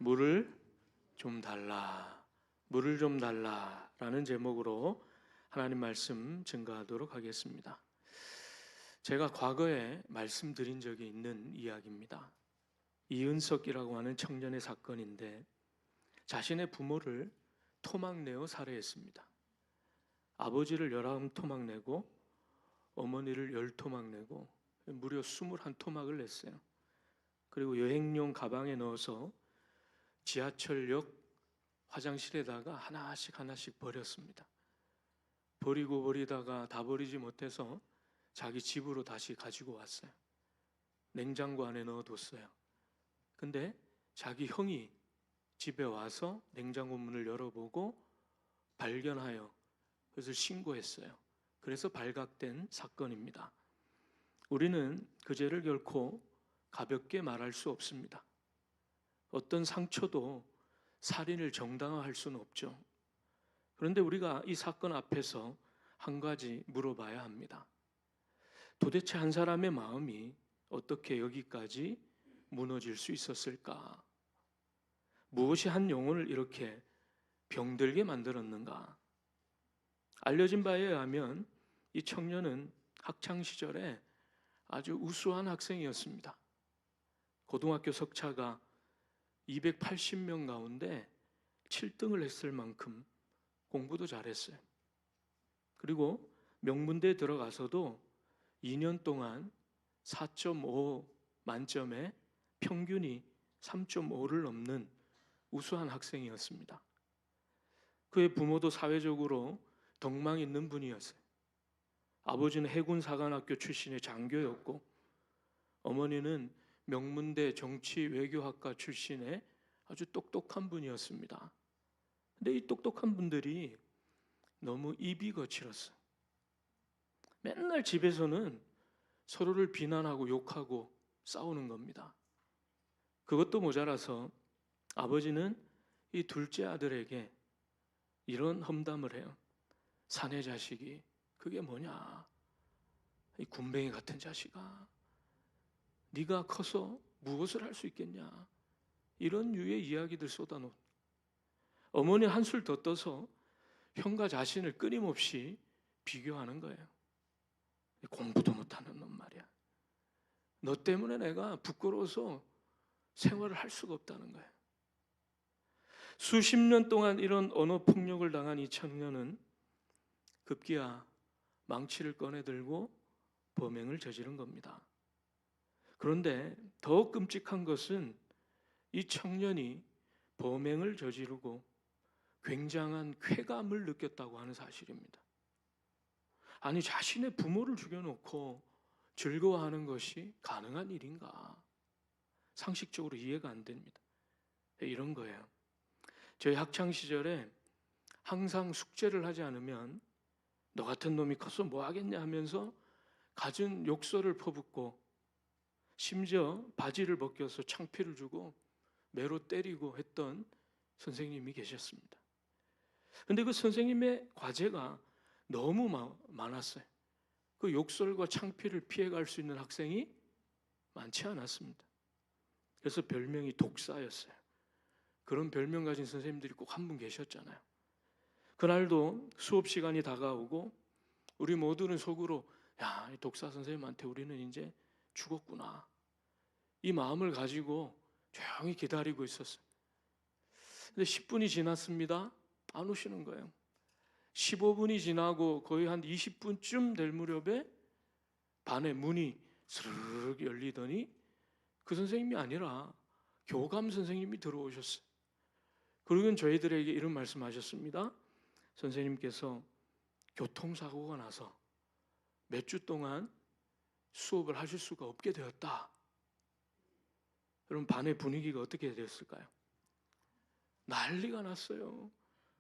물을 좀 달라, 물을 좀 달라라는 제목으로 하나님 말씀 증거하도록 하겠습니다. 제가 과거에 말씀드린 적이 있는 이야기입니다. 이은석이라고 하는 청년의 사건인데 자신의 부모를 토막내어 살해했습니다. 아버지를 19토막 내고 어머니를 10토막 내고 무려 21토막을 냈어요. 그리고 여행용 가방에 넣어서 지하철역 화장실에다가 하나씩 버렸습니다. 버리고 버리다가 다 버리지 못해서 자기 집으로 다시 가지고 왔어요. 냉장고 안에 넣어뒀어요. 근데 자기 형이 집에 와서 냉장고 문을 열어보고 발견하여 그것을 신고했어요. 그래서 발각된 사건입니다. 우리는 그 죄를 결코 가볍게 말할 수 없습니다. 어떤 상처도 살인을 정당화할 수는 없죠. 그런데 우리가 이 사건 앞에서 한 가지 물어봐야 합니다. 도대체 한 사람의 마음이 어떻게 여기까지 무너질 수 있었을까? 무엇이 한 영혼을 이렇게 병들게 만들었는가? 알려진 바에 의하면 이 청년은 학창시절에 아주 우수한 학생이었습니다. 고등학교 석차가 280명 가운데 7등을 했을 만큼 공부도 잘했어요. 그리고 명문대에 들어가서도 2년 동안 4.5 만점에 평균이 3.5를 넘는 우수한 학생이었습니다. 그의 부모도 사회적으로 덕망 있는 분이었어요. 아버지는 해군사관학교 출신의 장교였고 어머니는 명문대 정치 외교학과 출신의 아주 똑똑한 분이었습니다. 근데 이 똑똑한 분들이 너무 입이 거칠었어요. 맨날 집에서는 서로를 비난하고 욕하고 싸우는 겁니다. 그것도 모자라서 아버지는 이 둘째 아들에게 이런 험담을 해요. 사내 자식이 그게 뭐냐? 이 군뱅이 같은 자식아. 네가 커서 무엇을 할 수 있겠냐? 이런 유의 이야기들 쏟아놓은. 어머니 한술 더 떠서 형과 자신을 끊임없이 비교하는 거예요. 공부도 못하는 놈 말이야. 너 때문에 내가 부끄러워서 생활을 할 수가 없다는 거예요. 수십 년 동안 이런 언어 폭력을 당한 이 청년은 급기야 망치를 꺼내들고 범행을 저지른 겁니다. 그런데 더 끔찍한 것은 이 청년이 범행을 저지르고 굉장한 쾌감을 느꼈다고 하는 사실입니다. 아니, 자신의 부모를 죽여놓고 즐거워하는 것이 가능한 일인가? 상식적으로 이해가 안 됩니다. 이런 거예요. 저희 학창시절에 항상 숙제를 하지 않으면 너 같은 놈이 커서 뭐 하겠냐 하면서 갖은 욕설을 퍼붓고 심지어 바지를 벗겨서 창피를 주고 매로 때리고 했던 선생님이 계셨습니다. 그런데 그 선생님의 과제가 너무 많았어요. 그 욕설과 창피를 피해갈 수 있는 학생이 많지 않았습니다. 그래서 별명이 독사였어요. 그런 별명 가진 선생님들이 꼭 한 분 계셨잖아요. 그날도 수업 시간이 다가오고 우리 모두는 속으로 야, 이 독사 선생님한테 우리는 이제 죽었구나. 이 마음을 가지고 조용히 기다리고 있었어요. 근데 10분이 지났습니다. 안 오시는 거예요. 15분이 지나고 거의 한 20분쯤 될 무렵에 반의 문이 스르륵 열리더니 그 선생님이 아니라 교감 선생님이 들어오셨어요. 그리고 저희들에게 이런 말씀하셨습니다. 선생님께서 교통사고가 나서 몇 주 동안 수업을 하실 수가 없게 되었다. 여러분, 반의 분위기가 어떻게 되었을까요? 난리가 났어요.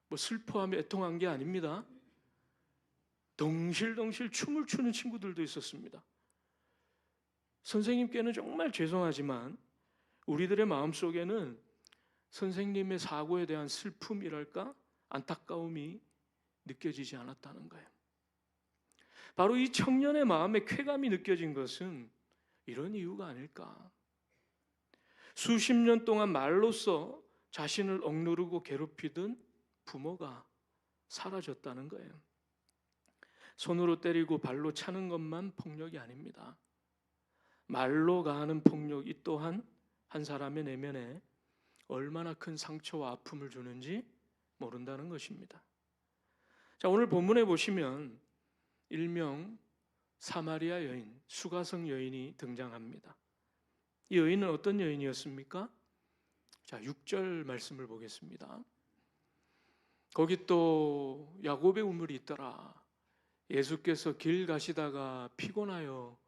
뭐 슬퍼하며 애통한 게 아닙니다. 덩실덩실 춤을 추는 친구들도 있었습니다. 선생님께는 정말 죄송하지만 우리들의 마음속에는 선생님의 사고에 대한 슬픔이랄까 안타까움이 느껴지지 않았다는 거예요. 바로 이 청년의 마음에 쾌감이 느껴진 것은 이런 이유가 아닐까. 수십 년 동안 말로써 자신을 억누르고 괴롭히던 부모가 사라졌다는 거예요. 손으로 때리고 발로 차는 것만 폭력이 아닙니다. 말로 가하는 폭력, 이 또한 한 사람의 내면에 얼마나 큰 상처와 아픔을 주는지 모른다는 것입니다. 자, 오늘 본문에 보시면 일명 사마리아 여인, 수가성 여인이 등장합니다. 이 여인은 어떤 여인이었습니까? 자, 6절 말씀을 보겠습니다. 거기 또 야곱의 우물이 있더라. 예수께서 길 가시다가 피곤하여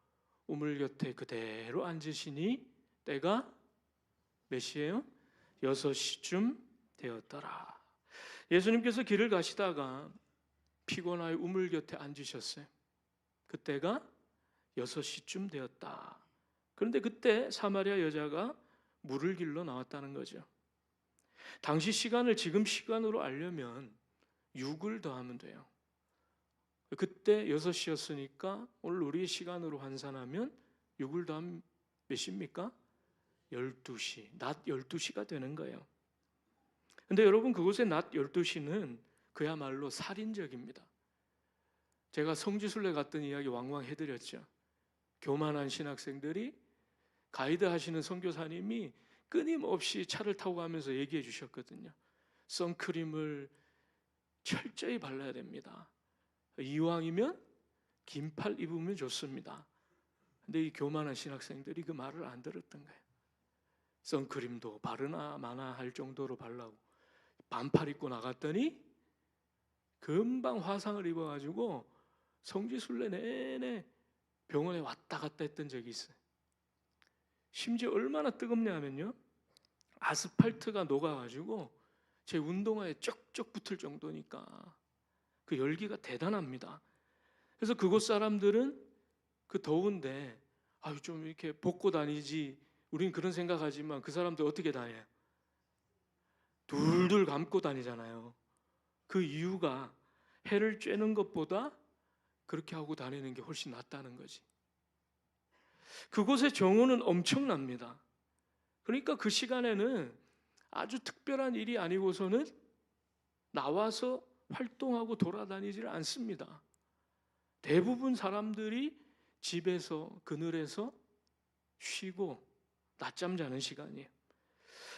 우물 곁에 그대로 앉으시니 때가 몇 시예요? 6시쯤 되었더라. 예수님께서 길을 가시다가 피곤하여 우물 곁에 앉으셨어요. 그때가 6시쯤 되었다. 그런데 그때 사마리아 여자가 물을 길러 나왔다는 거죠. 당시 시간을 지금 시간으로 알려면 6을 더하면 돼요. 그때 6시였으니까 오늘 우리 시간으로 환산하면 6을 더하면 몇 시입니까? 12시, 낮 12시가 되는 거예요. 근데 여러분, 그곳의 낮 12시는 그야말로 살인적입니다. 제가 성지순례 갔던 이야기 왕왕 해드렸죠. 교만한 신학생들이 가이드 하시는 선교사님이 끊임없이 차를 타고 가면서 얘기해 주셨거든요. 선크림을 철저히 발라야 됩니다. 이왕이면 긴팔 입으면 좋습니다. 근데 이 교만한 신학생들이 그 말을 안 들었던 거예요. 선크림도 바르나 마나 할 정도로 바르고 반팔 입고 나갔더니 금방 화상을 입어가지고 성지순례 내내 병원에 왔다 갔다 했던 적이 있어요. 심지어 얼마나 뜨겁냐 하면요, 아스팔트가 녹아가지고 제 운동화에 쩍쩍 붙을 정도니까 그 열기가 대단합니다. 그래서 그곳 사람들은 그 더운데 아유 좀 이렇게 벗고 다니지, 우린 그런 생각하지만 그 사람들 어떻게 다녀요? 둘둘 감고 다니잖아요. 그 이유가 해를 쬐는 것보다 그렇게 하고 다니는 게 훨씬 낫다는 거지. 그곳의 정오는 엄청납니다. 그러니까 그 시간에는 아주 특별한 일이 아니고서는 나와서 활동하고 돌아다니질 않습니다. 대부분 사람들이 집에서 그늘에서 쉬고 낮잠 자는 시간이에요.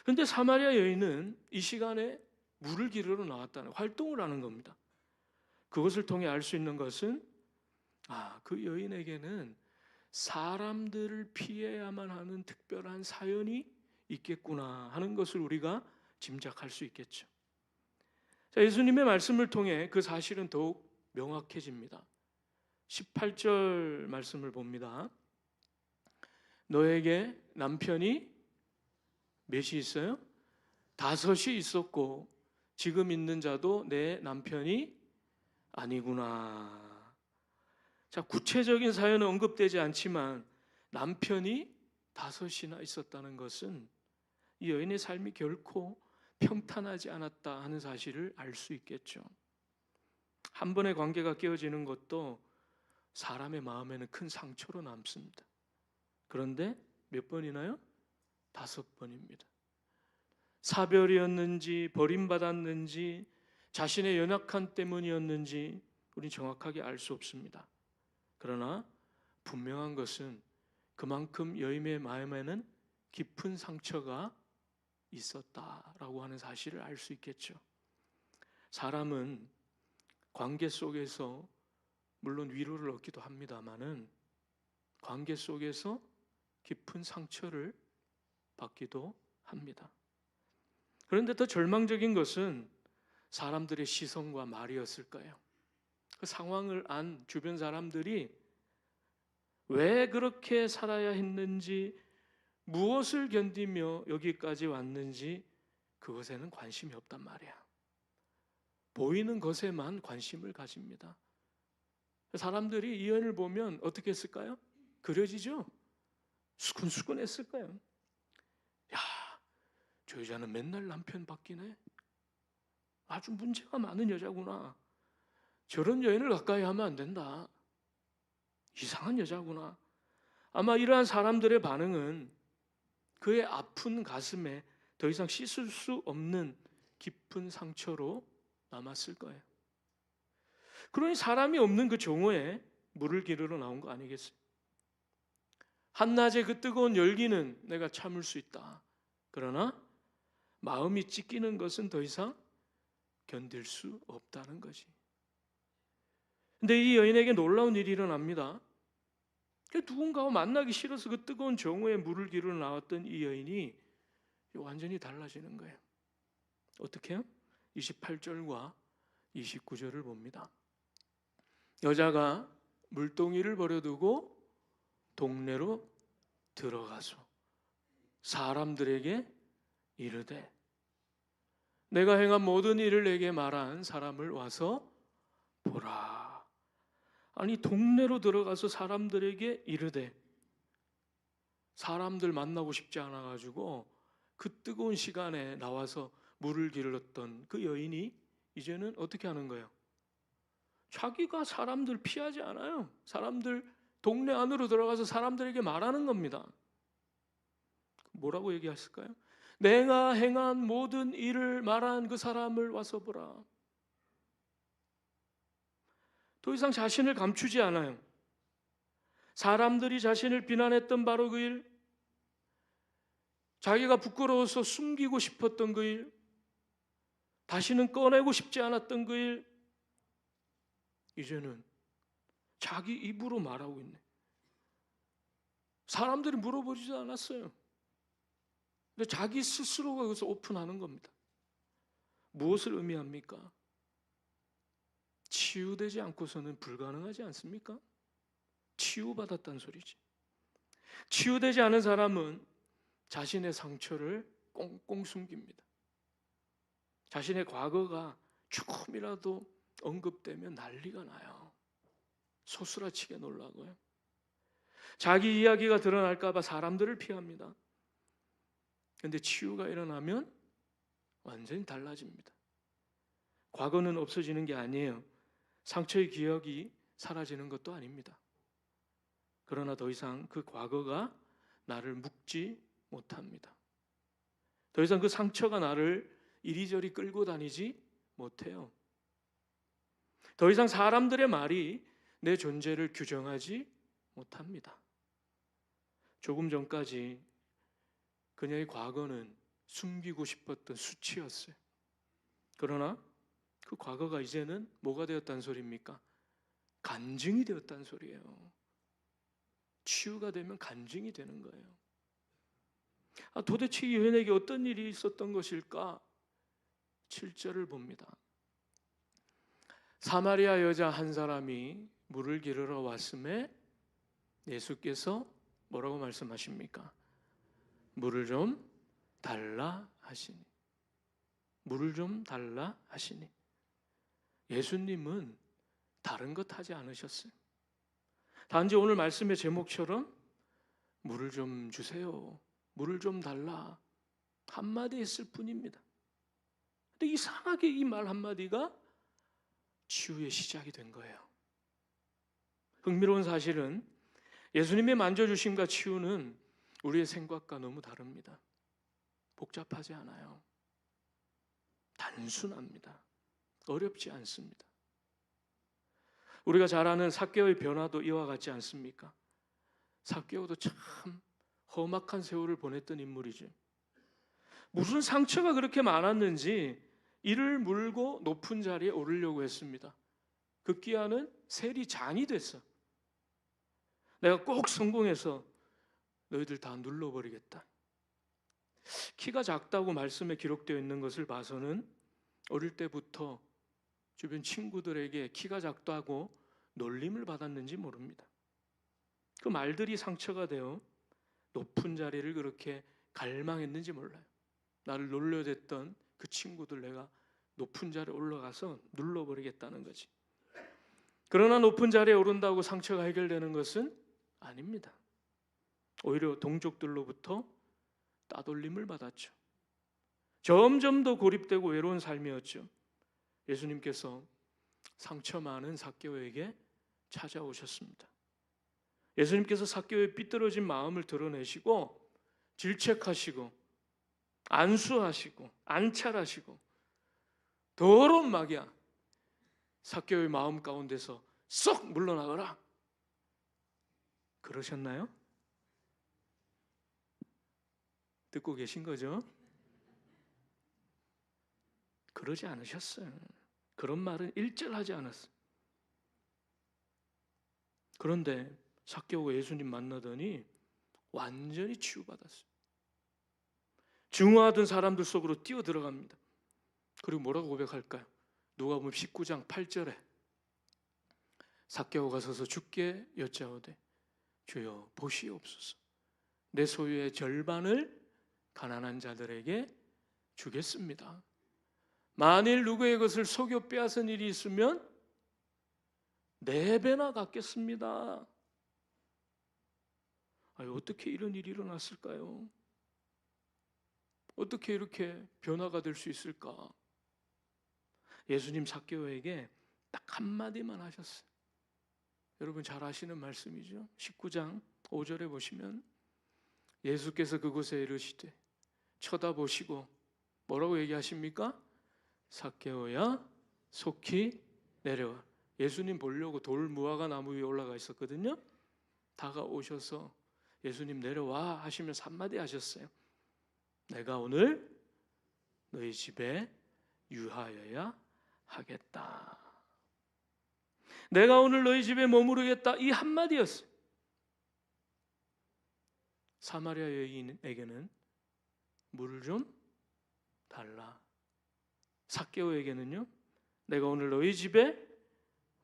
그런데 사마리아 여인은 이 시간에 물을 기르러 나왔다는, 활동을 하는 겁니다. 그것을 통해 알 수 있는 것은 그 여인에게는 사람들을 피해야만 하는 특별한 사연이 있겠구나 하는 것을 우리가 짐작할 수 있겠죠. 자, 예수님의 말씀을 통해 그 사실은 더욱 명확해집니다. 18절 말씀을 봅니다. 너에게 남편이 몇이 있어요? 5이 있었고 지금 있는 자도 내 남편이 아니구나. 자, 구체적인 사연은 언급되지 않지만 남편이 5이나 있었다는 것은 이 여인의 삶이 결코 평탄하지 않았다 하는 사실을 알 수 있겠죠. 한 번의 관계가 깨어지는 것도 사람의 마음에는 큰 상처로 남습니다. 그런데 몇 번이나요? 5번입니다. 사별이었는지 버림받았는지 자신의 연약함 때문이었는지 우리는 정확하게 알 수 없습니다. 그러나 분명한 것은 그만큼 여인의 마음에는 깊은 상처가 있었다라고 하는 사실을 알 수 있겠죠. 사람은 관계 속에서 물론 위로를 얻기도 합니다마는 관계 속에서 깊은 상처를 받기도 합니다. 그런데 더 절망적인 것은 사람들의 시선과 말이었을 거예요. 그 상황을 안 주변 사람들이 왜 그렇게 살아야 했는지, 무엇을 견디며 여기까지 왔는지 그것에는 관심이 없단 말이야. 보이는 것에만 관심을 가집니다. 사람들이 이 여인을 보면 어떻게 했을까요? 그려지죠? 수근수근했을 거예요. 야, 저 여자는 맨날 남편 바뀌네. 아주 문제가 많은 여자구나. 저런 여인을 가까이 하면 안 된다. 이상한 여자구나. 아마 이러한 사람들의 반응은 그의 아픈 가슴에 더 이상 씻을 수 없는 깊은 상처로 남았을 거예요. 그러니 사람이 없는 그 정오에 물을 기르러 나온 거 아니겠어요? 한낮의 그 뜨거운 열기는 내가 참을 수 있다. 그러나 마음이 찢기는 것은 더 이상 견딜 수 없다는 거지. 근데 이 여인에게 놀라운 일이 일어납니다. 누군가와 만나기 싫어서 그 뜨거운 정오에 물을 기르러 나왔던 이 여인이 완전히 달라지는 거예요. 어떻게 해요? 28절과 29절을 봅니다. 여자가 물동이를 버려두고 동네로 들어가서 사람들에게 이르되 내가 행한 모든 일을 내게 말한 사람을 와서 보라. 아니 동네로 들어가서 사람들에게 이르되, 사람들 만나고 싶지 않아가지고 그 뜨거운 시간에 나와서 물을 길렀던 그 여인이 이제는 어떻게 하는 거예요? 자기가 사람들 피하지 않아요. 사람들 동네 안으로 들어가서 사람들에게 말하는 겁니다. 뭐라고 얘기했을까요? 내가 행한 모든 일을 말한 그 사람을 와서 보라. 더 이상 자신을 감추지 않아요. 사람들이 자신을 비난했던 바로 그 일, 자기가 부끄러워서 숨기고 싶었던 그 일, 다시는 꺼내고 싶지 않았던 그 일, 이제는 자기 입으로 말하고 있네. 사람들이 물어보지도 않았어요. 근데 자기 스스로가 여기서 오픈하는 겁니다. 무엇을 의미합니까? 치유되지 않고서는 불가능하지 않습니까? 치유받았다는 소리지. 치유되지 않은 사람은 자신의 상처를 꽁꽁 숨깁니다. 자신의 과거가 조금이라도 언급되면 난리가 나요. 소스라치게 놀라고요. 자기 이야기가 드러날까 봐 사람들을 피합니다. 그런데 치유가 일어나면 완전히 달라집니다. 과거는 없어지는 게 아니에요. 상처의 기억이 사라지는 것도 아닙니다. 그러나 더 이상 그 과거가 나를 묶지 못합니다. 더 이상 그 상처가 나를 이리저리 끌고 다니지 못해요. 더 이상 사람들의 말이 내 존재를 규정하지 못합니다. 조금 전까지 그녀의 과거는 숨기고 싶었던 수치였어요. 그러나 그 과거가 이제는 뭐가 되었다는 소리입니까? 간증이 되었다는 소리예요. 치유가 되면 간증이 되는 거예요. 도대체 이 여인에게 어떤 일이 있었던 것일까? 7절을 봅니다. 사마리아 여자 한 사람이 물을 기르러 왔음에 예수께서 뭐라고 말씀하십니까? 물을 좀 달라 하시니. 물을 좀 달라 하시니. 예수님은 다른 것 하지 않으셨어요. 단지 오늘 말씀의 제목처럼 물을 좀 주세요, 물을 좀 달라 한마디 했을 뿐입니다. 근데 이상하게 이 말 한마디가 치유의 시작이 된 거예요. 흥미로운 사실은 예수님의 만져주심과 치유는 우리의 생각과 너무 다릅니다. 복잡하지 않아요. 단순합니다. 어렵지 않습니다. 우리가 잘 아는 삭개오의 변화도 이와 같지 않습니까? 삭개오도 참 험악한 세월을 보냈던 인물이죠. 무슨 상처가 그렇게 많았는지 이를 물고 높은 자리에 오르려고 했습니다. 급기야는 세리장이 됐어. 내가 꼭 성공해서 너희들 다 눌러버리겠다. 키가 작다고 말씀에 기록되어 있는 것을 봐서는 어릴 때부터 주변 친구들에게 키가 작다고 놀림을 받았는지 모릅니다. 그 말들이 상처가 되어 높은 자리를 그렇게 갈망했는지 몰라요. 나를 놀려댔던 그 친구들 내가 높은 자리에 올라가서 눌러버리겠다는 거지. 그러나 높은 자리에 오른다고 상처가 해결되는 것은 아닙니다. 오히려 동족들로부터 따돌림을 받았죠. 점점 더 고립되고 외로운 삶이었죠. 예수님께서 상처 많은 삭개오에게 찾아오셨습니다. 예수님께서 삭개오의 삐뚤어진 마음을 드러내시고 질책하시고 안수하시고 안찰하시고 더러운 마귀야, 삭개오의 마음 가운데서 쏙 물러나거라 그러셨나요? 듣고 계신 거죠? 그러지 않으셨어요. 그런 말은 일절하지 않았어요. 그런데 삭개오가 예수님 만나더니 완전히 치유받았어요. 증오하던 사람들 속으로 뛰어 들어갑니다. 그리고 뭐라고 고백할까요? 누가복음 19장 8절에 삭개오가 서서 주께 여짜오되 주여 보시옵소서, 내 소유의 절반을 가난한 자들에게 주겠습니다. 만일 누구의 것을 속여 빼앗은 일이 있으면 4배나 갚겠습니다. 어떻게 이런 일이 일어났을까요? 어떻게 이렇게 변화가 될 수 있을까? 예수님 삭개오에게 딱 한마디만 하셨어요. 여러분 잘 아시는 말씀이죠. 19장 5절에 보시면 예수께서 그곳에 이르시되 쳐다보시고 뭐라고 얘기하십니까? 삭개오야 속히 내려와. 예수님 보려고 돌 무화과 나무 위에 올라가 있었거든요. 다가오셔서 예수님 내려와 하시면서 한마디 하셨어요. 내가 오늘 너희 집에 유하여야 하겠다. 내가 오늘 너희 집에 머무르겠다. 이 한마디였어요. 사마리아 여인에게는 물을 좀 달라. 삭개오에게는요, 내가 오늘 너희 집에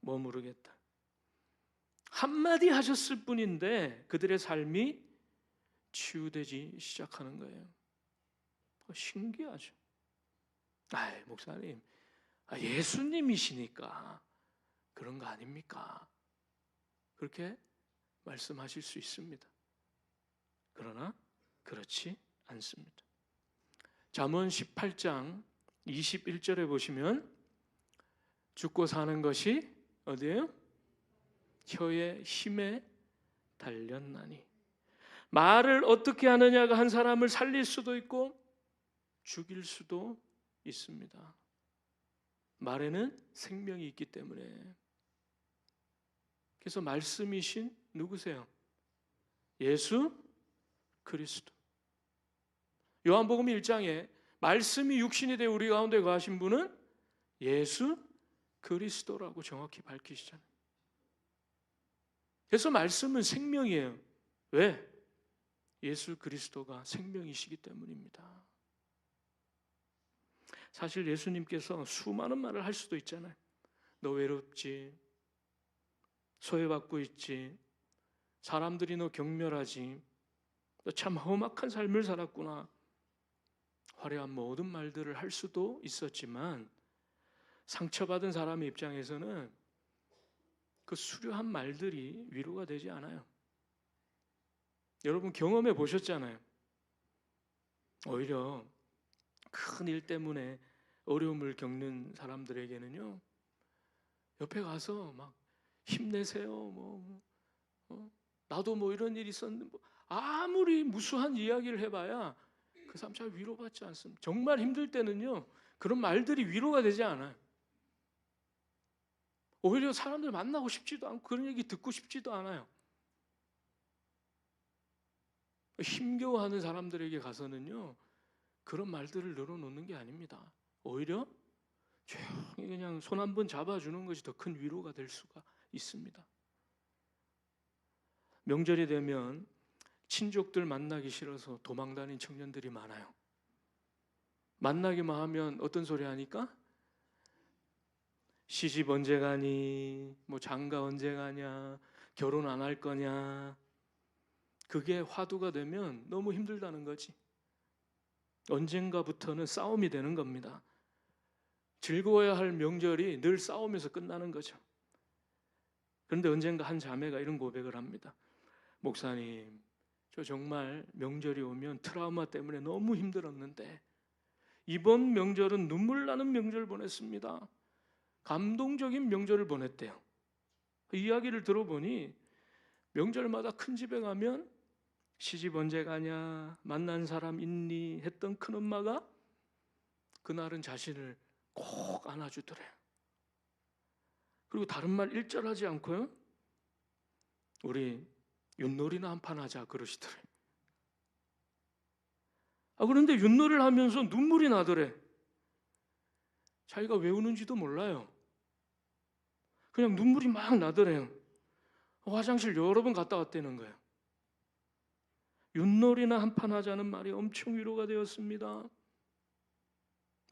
머무르겠다. 한마디 하셨을 뿐인데 그들의 삶이 치유되지 시작하는 거예요. 신기하죠. 목사님, 예수님이시니까 그런 거 아닙니까? 그렇게 말씀하실 수 있습니다. 그러나 그렇지 않습니다. 잠언 18장 21절에 보시면 죽고 사는 것이 어디예요? 혀의 힘에 달렸나니. 말을 어떻게 하느냐가 한 사람을 살릴 수도 있고 죽일 수도 있습니다. 말에는 생명이 있기 때문에. 그래서 말씀이신 누구세요? 예수 그리스도. 요한복음 1장에 말씀이 육신이 되어 우리 가운데 거하신 분은 예수 그리스도라고 정확히 밝히시잖아요. 그래서 말씀은 생명이에요. 왜? 예수 그리스도가 생명이시기 때문입니다. 사실 예수님께서 수많은 말을 할 수도 있잖아요. 너 외롭지, 소외받고 있지, 사람들이 너 경멸하지, 너 참 험악한 삶을 살았구나. 화려한 모든 말들을 할 수도 있었지만 상처받은 사람의 입장에서는 그 수려한 말들이 위로가 되지 않아요. 여러분 경험해 보셨잖아요. 오히려 큰 일 때문에 어려움을 겪는 사람들에게는요, 옆에 가서 막 힘내세요, 나도 뭐 이런 일이 있었는데, 아무리 무수한 이야기를 해봐야 그 사람 잘 위로받지 않습니다. 정말 힘들 때는요, 그런 말들이 위로가 되지 않아요. 오히려 사람들 만나고 싶지도 않고 그런 얘기 듣고 싶지도 않아요. 힘겨워하는 사람들에게 가서는요, 그런 말들을 늘어놓는 게 아닙니다. 오히려 조용히 그냥 손 한 번 잡아주는 것이 더 큰 위로가 될 수가 있습니다. 명절이 되면 친족들 만나기 싫어서 도망다닌 청년들이 많아요. 만나기만 하면 어떤 소리 하니까? 시집 언제 가니? 장가 언제 가냐? 결혼 안 할 거냐? 그게 화두가 되면 너무 힘들다는 거지. 언젠가부터는 싸움이 되는 겁니다. 즐거워야 할 명절이 늘 싸움에서 끝나는 거죠. 그런데 언젠가 한 자매가 이런 고백을 합니다. 목사님, 저 정말 명절이 오면 트라우마 때문에 너무 힘들었는데 이번 명절은 눈물 나는 명절 보냈습니다. 감동적인 명절을 보냈대요. 그 이야기를 들어보니 명절마다 큰 집에 가면 시집 언제 가냐, 만난 사람 있니 했던 큰엄마가 그날은 자신을 꼭 안아주더래요. 그리고 다른 말 일절하지 않고요, 우리 윷놀이나 한판 하자 그러시더래요. 그런데 윷놀이를 하면서 눈물이 나더래. 자기가 왜 우는지도 몰라요. 그냥 눈물이 막 나더래요. 화장실 여러 번 갔다 왔다는 거예요. 윷놀이나 한판 하자는 말이 엄청 위로가 되었습니다.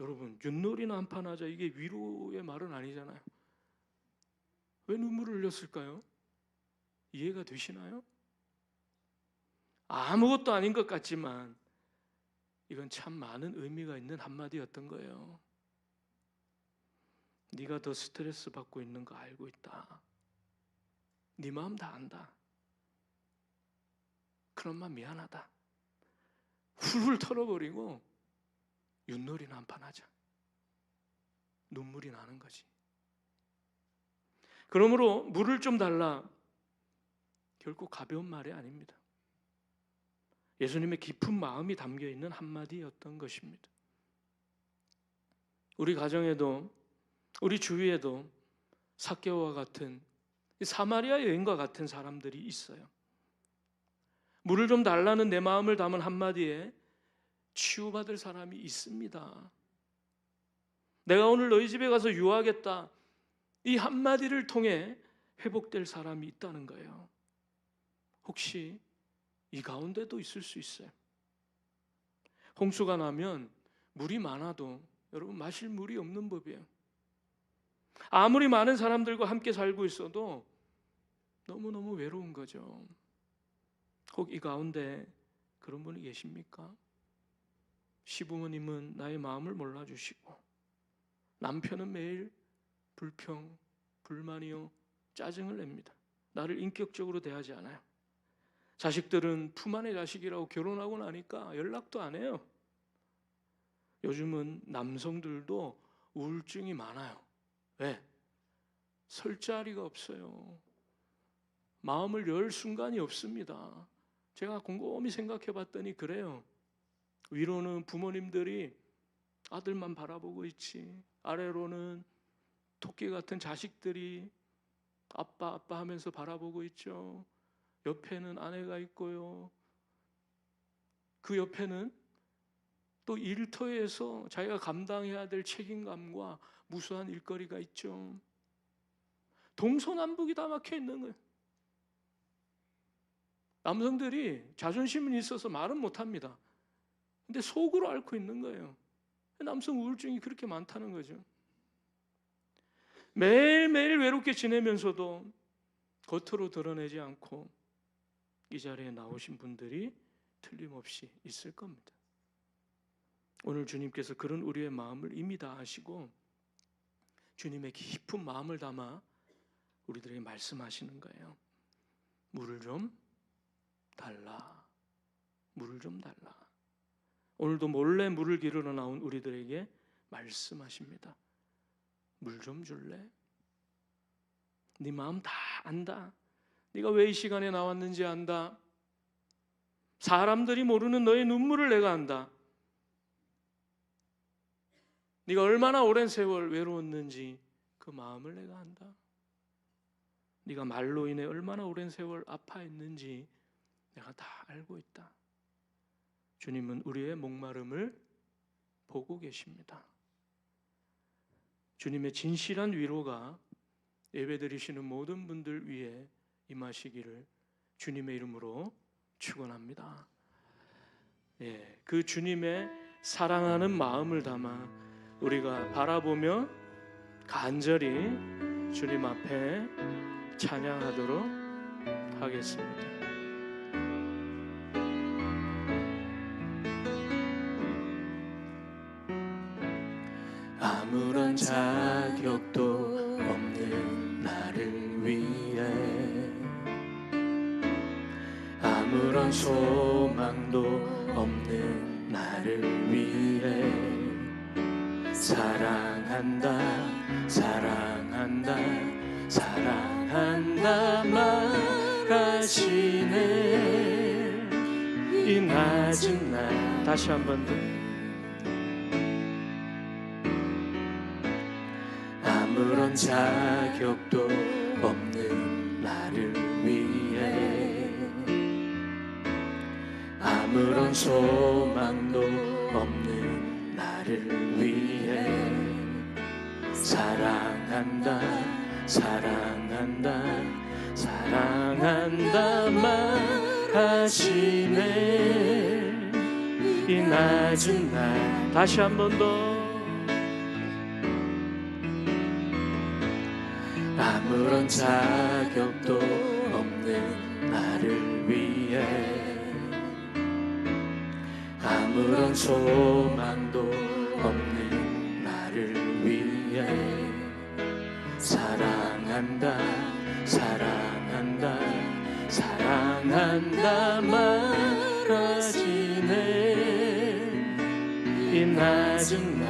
여러분, 윷놀이나 한판 하자, 이게 위로의 말은 아니잖아요. 왜 눈물을 흘렸을까요? 이해가 되시나요? 아무것도 아닌 것 같지만 이건 참 많은 의미가 있는 한마디였던 거예요. 네가 더 스트레스 받고 있는 거 알고 있다. 네 마음 다 안다. 그럼마 미안하다. 훌훌 털어버리고 윷놀이나 한판 하자. 눈물이 나는 거지. 그러므로 물을 좀 달라, 결코 가벼운 말이 아닙니다. 예수님의 깊은 마음이 담겨있는 한마디였던 것입니다. 우리 가정에도 우리 주위에도 삭개오와 같은, 사마리아 여인과 같은 사람들이 있어요. 물을 좀 달라는 내 마음을 담은 한마디에 치유받을 사람이 있습니다. 내가 오늘 너희 집에 가서 유하겠다, 이 한마디를 통해 회복될 사람이 있다는 거예요. 혹시 이 가운데도 있을 수 있어요. 홍수가 나면 물이 많아도 여러분 마실 물이 없는 법이에요. 아무리 많은 사람들과 함께 살고 있어도 너무너무 외로운 거죠. 혹 이 가운데 그런 분이 계십니까? 시부모님은 나의 마음을 몰라주시고, 남편은 매일 불평, 불만이요, 짜증을 냅니다. 나를 인격적으로 대하지 않아요. 자식들은 품 안의 자식이라고 결혼하고 나니까 연락도 안 해요. 요즘은 남성들도 우울증이 많아요. 왜? 설 자리가 없어요. 마음을 열 순간이 없습니다. 제가 곰곰이 생각해 봤더니 그래요. 위로는 부모님들이 아들만 바라보고 있지, 아래로는 토끼 같은 자식들이 아빠 아빠 하면서 바라보고 있죠. 옆에는 아내가 있고요, 그 옆에는 또 일터에서 자기가 감당해야 될 책임감과 무수한 일거리가 있죠. 동서남북이 다 막혀 있는 거예요. 남성들이 자존심은 있어서 말은 못합니다. 근데 속으로 앓고 있는 거예요. 남성 우울증이 그렇게 많다는 거죠. 매일매일 외롭게 지내면서도 겉으로 드러내지 않고 이 자리에 나오신 분들이 틀림없이 있을 겁니다. 오늘 주님께서 그런 우리의 마음을 이미 다 아시고 주님의 깊은 마음을 담아 우리들에게 말씀하시는 거예요. 물을 좀 달라. 물을 좀 달라. 오늘도 몰래 물을 기르러 나온 우리들에게 말씀하십니다. 물 좀 줄래? 네 마음 다 안다. 네가 왜 이 시간에 나왔는지 안다. 사람들이 모르는 너의 눈물을 내가 안다. 네가 얼마나 오랜 세월 외로웠는지 그 마음을 내가 안다. 네가 말로 인해 얼마나 오랜 세월 아파했는지 내가 다 알고 있다. 주님은 우리의 목마름을 보고 계십니다. 주님의 진실한 위로가 예배드리시는 모든 분들 위에 임하시기를 주님의 이름으로 축원합니다. 그 주님의 사랑하는 마음을 담아 우리가 바라보며 간절히 주님 앞에 찬양하도록 하겠습니다. 아무런 자격도 없는 나를 위해, 아무런 소망도 없는 나를 위해 사랑한다, 사랑한다, 사랑한다 말하시네. 낮은 날. 다시 한 번 더. 아무런 자격도 없는 나를 위해, 아무런 소망도 없는 나를 위해 사랑한다 사랑한다 사랑한다 말하시네. 이 낮은 날. 다시 한 번 더. 아무런 자격도 없는 나를 위해, 아무런 소망도 없는 나를 위해 사랑한다 사랑한다 사랑한다 말하시네. 이 낮은 날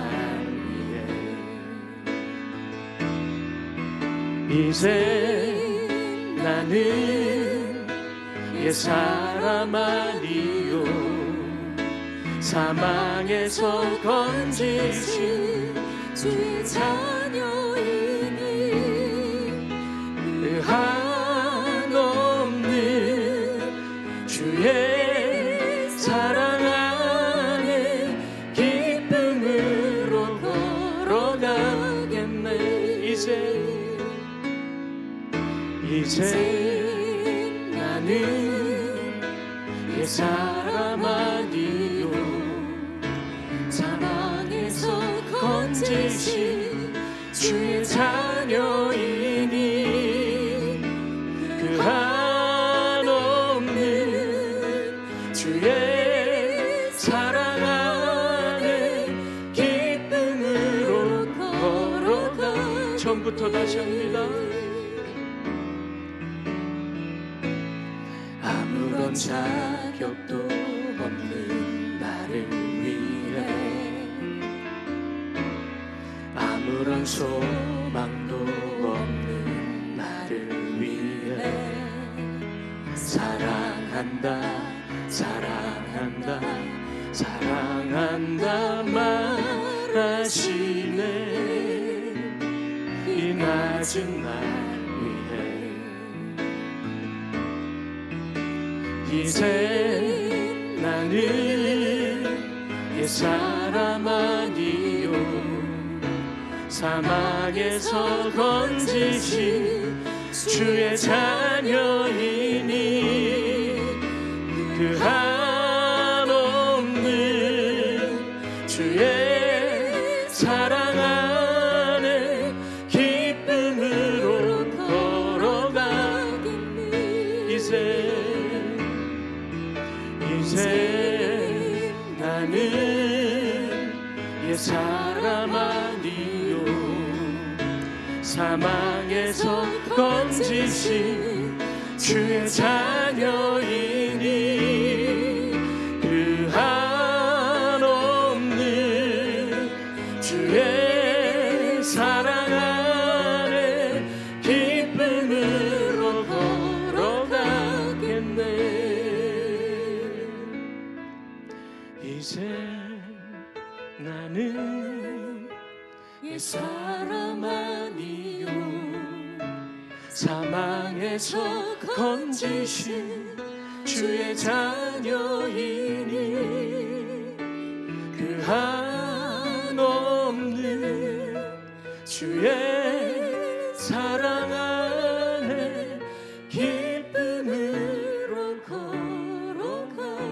위해 이제 나는 옛사람 아니요, 사망에서 건지신 주의 자녀이니 그 한없는 주의 사랑 안에 기쁨으로 걸어가겠네. 이제 나는 옛사람 아니요, 사망에서 건지신 주의 자녀이니 그 한없는 주의 사랑 안에 기쁨으로 걸어가. 처음부터 다시 합니다. 아무런 자격도 없는 나를 위해, 아무런 소망도 없는 나를 위해 사랑한다 사랑한다 사랑한다 말하시네. 이 낮은 날 위해 이제 나는 옛사람 아니요, 사막에서 건지신 주의 자녀이니 그 한없는 주의 사랑 안에 기쁨으로 걸어가겠니. 이제 나는 옛사람 아니요, 사망에서 건지신 주의 자녀이니 그 한없는 주의 사랑 안에 기쁨으로 걸어가겠네. 이제 나는 옛사람 아니요, 사망에서 건지신 주의 자녀이니 그 한없는 주의 사랑 안에 기쁨으로 걸어가겠네.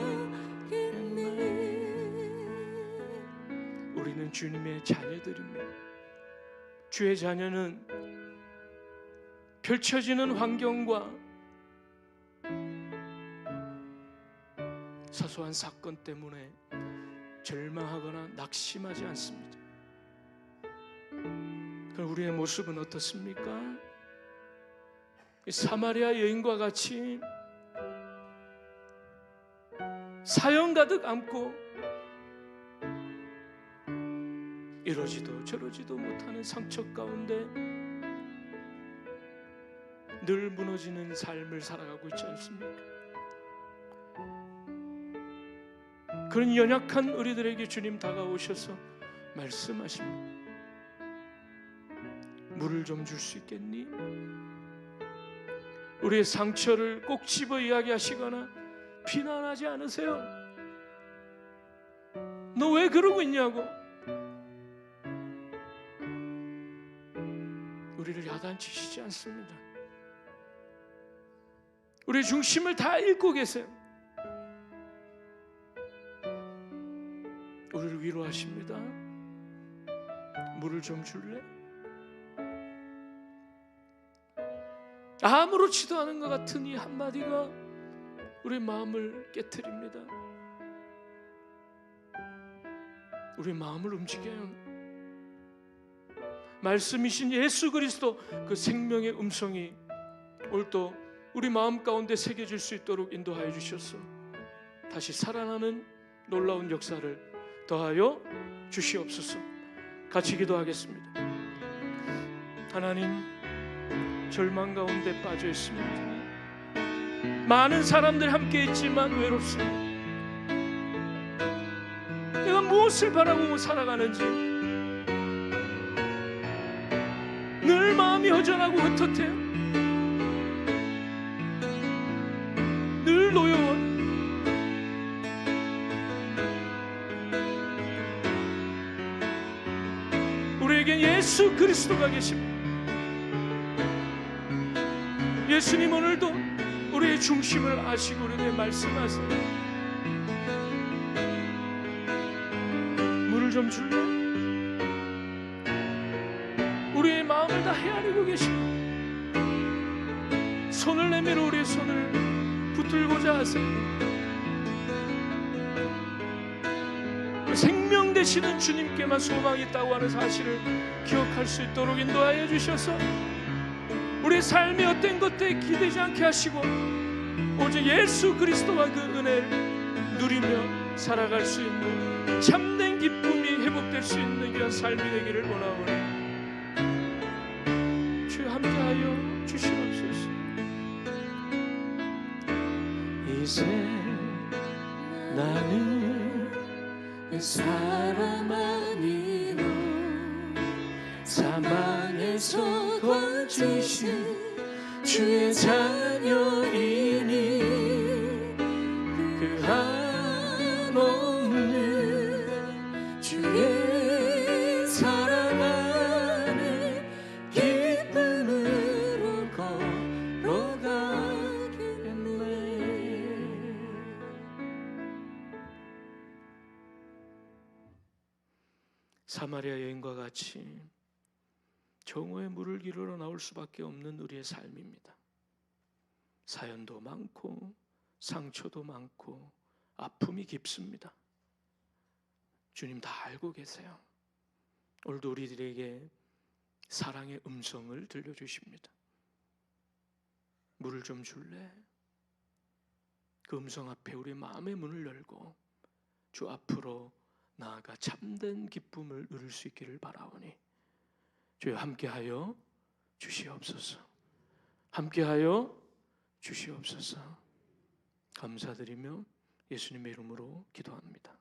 우리는 주님의 자녀들입니다. 주의 자녀는 펼쳐지는 환경과 사소한 사건 때문에 절망하거나 낙심하지 않습니다. 그럼 우리의 모습은 어떻습니까? 이 사마리아 여인과 같이 사연 가득 안고 이러지도 저러지도 못하는 상처 가운데 늘 무너지는 삶을 살아가고 있지 않습니까? 그런 연약한 우리들에게 주님 다가오셔서 말씀하십니다. 물을 좀 줄 수 있겠니? 우리의 상처를 꼭 집어 이야기하시거나 비난하지 않으세요. 너 왜 그러고 있냐고 우리를 야단치시지 않습니다. 우리의 중심을 다 읽고 계세요. 우리를 위로하십니다. 물을 좀 줄래? 아무렇지도 않은 것 같은 이 한마디가 우리 마음을 깨트립니다. 우리 마음을 움직여요. 말씀이신 예수 그리스도 그 생명의 음성이 오늘도 우리 마음 가운데 새겨질 수 있도록 인도하여 주셔서 다시 살아나는 놀라운 역사를 더하여 주시옵소서. 같이 기도하겠습니다. 하나님, 절망 가운데 빠져 있습니다. 많은 사람들 함께 있지만 외롭습니다. 내가 무엇을 바라고 살아가는지 늘 마음이 허전하고 헛헛해요. 늘 노여워. 우리에겐 예수 그리스도가 계십니다. 예수님 오늘도 우리의 중심을 아시고 우리에게 말씀하세요. 물을 좀 줄래? 우리의 마음을 다 헤아리고 계십니다. 손을 내밀어 우리의 손을 붙들고자 하세요. 생명 되시는 주님께만 소망이 있다고 하는 사실을 기억할 수 있도록 인도하여 주셔서 우리의 삶이 어떤 것들에 기대지 않게 하시고 오직 예수 그리스도와 그 은혜를 누리며 살아갈 수 있는 참된 기쁨이 회복될 수 있는 그런 삶이 되기를 원하오니 주여 함께하여 주시옵소서. 이제 나는 그 사람 아니요 사망에서 구원주신 주의 자녀이니 그 한없는 주의 사랑 안에 기쁨으로 걸어가겠네. 사마리아 여인과 같이 정오에 물을 기르러 나올 수밖에 없는 우리의 삶입니다. 사연도 많고 상처도 많고 아픔이 깊습니다. 주님 다 알고 계세요. 오늘도 우리들에게 사랑의 음성을 들려주십니다. 물을 좀 줄래? 그 음성 앞에 우리 마음의 문을 열고 주 앞으로 나아가 참된 기쁨을 누릴 수 있기를 바라오니 주여 함께하여 주시옵소서. 함께하여 주시옵소서. 감사드리며 예수님의 이름으로 기도합니다.